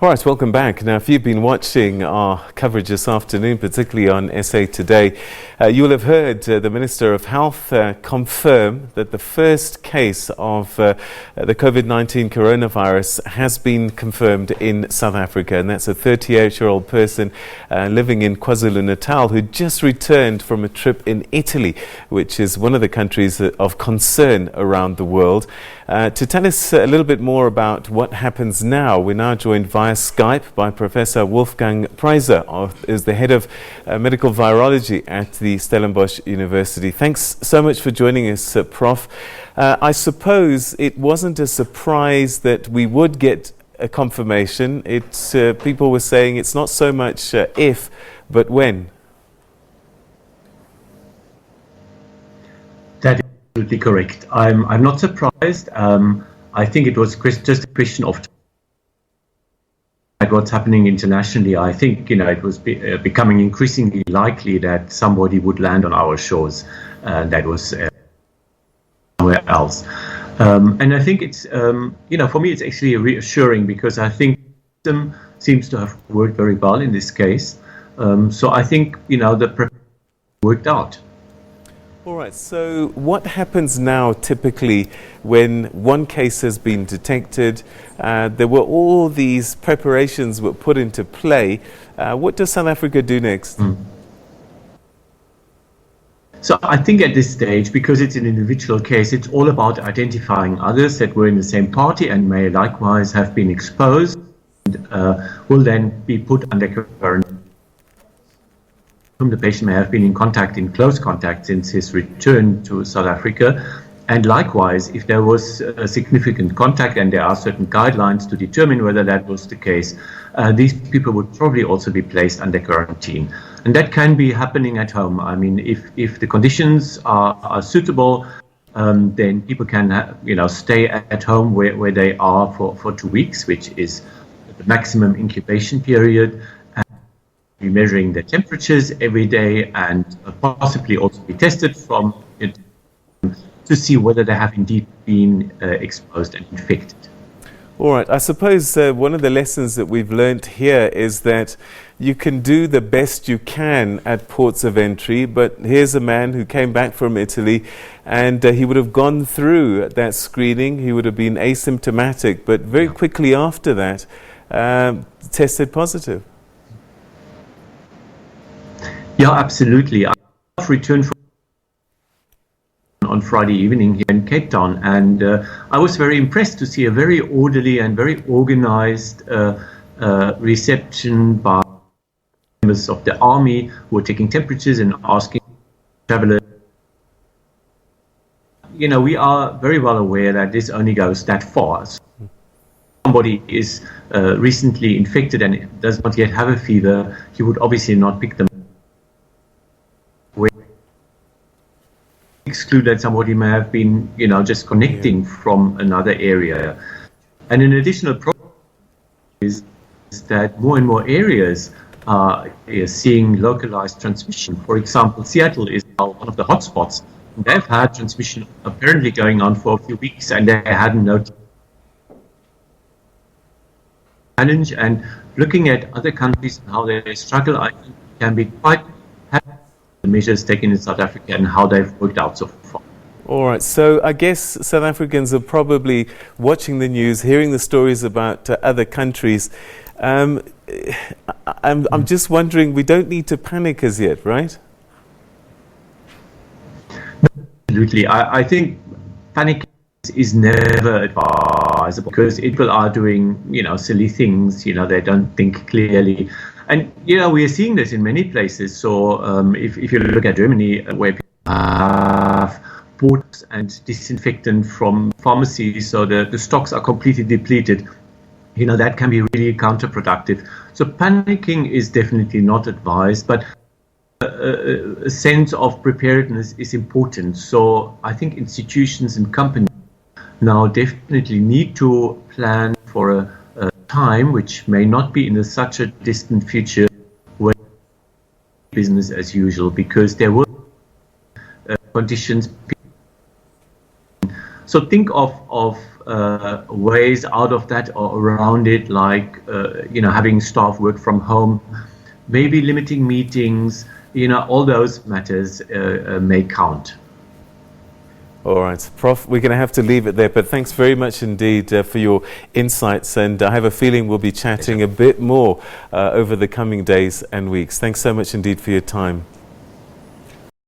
All right, welcome back. Now, if you've been watching our coverage this afternoon, particularly on SA Today, you will have heard the Minister of Health confirm that the first case of the COVID-19 coronavirus has been confirmed in South Africa, and that's a 38-year-old person living in KwaZulu-Natal who just returned from a trip in Italy, which is one of the countries of concern around the world. To tell us a little bit more about what happens now, we're now joined via Skype by Professor Wolfgang Preiser, who is the head of Medical Virology at the Stellenbosch University. Thanks so much for joining us, Prof. I suppose it wasn't a surprise that we would get a confirmation. People were saying it's not so much if, but when. That is absolutely correct. I'm not surprised. I think it was just a question of what's happening internationally. I think it was becoming increasingly likely that somebody would land on our shores that was somewhere else. And I think it's for me it's actually reassuring, because I think the system seems to have worked very well in this case. So I think the worked out. All right, so what happens now typically when one case has been detected? There were all these preparations were put into play. What does South Africa do next? So I think at this stage, because it's an individual case, it's all about identifying others that were in the same party and may likewise have been exposed, and will then be put under quarantine. Whom the patient may have been in close contact since his return to South Africa. And likewise, if there was a significant contact, and there are certain guidelines to determine whether that was the case, these people would probably also be placed under quarantine. And that can be happening at home. I mean, if the conditions are suitable, then people can stay at home where they are for 2 weeks, which is the maximum incubation period. Be measuring their temperatures every day, and possibly also be tested from it to see whether they have indeed been exposed and infected. All right. I suppose one of the lessons that we've learned here is that you can do the best you can at ports of entry, but here's a man who came back from Italy, and he would have gone through that screening. He would have been asymptomatic, but very quickly after that, tested positive. Yeah, absolutely. I returned on Friday evening here in Cape Town, and I was very impressed to see a very orderly and very organized reception by members of the army who were taking temperatures and asking travelers. We are very well aware that this only goes that far. So somebody is recently infected and does not yet have a fever, he would obviously not pick them. Exclude that somebody may have been, just connecting from another area. And an additional problem is that more and more areas are seeing localized transmission. For example, Seattle is now one of the hotspots. They've had transmission apparently going on for a few weeks, and they hadn't noticed. Challenge, and looking at other countries and how they struggle, I think can be quite happy the measures taken in South Africa and how they've worked out so far. All right, so I guess South Africans are probably watching the news, hearing the stories about other countries. I'm just wondering, we don't need to panic as yet, right? Absolutely. I think panic is never advisable, because people are doing, silly things, they don't think clearly. And, we are seeing this in many places. So if you look at Germany, where people have bought and disinfectant from pharmacies, so the stocks are completely depleted, that can be really counterproductive. So panicking is definitely not advised, but a sense of preparedness is important. So I think institutions and companies now definitely need to plan for a time which may not be in such a distant future, where business as usual, because there were conditions. So think of ways out of that or around it, like having staff work from home, maybe limiting meetings. All those matters may count. All right, Prof, we're going to have to leave it there, but thanks very much indeed for your insights, and I have a feeling we'll be chatting a bit more over the coming days and weeks. Thanks so much indeed for your time.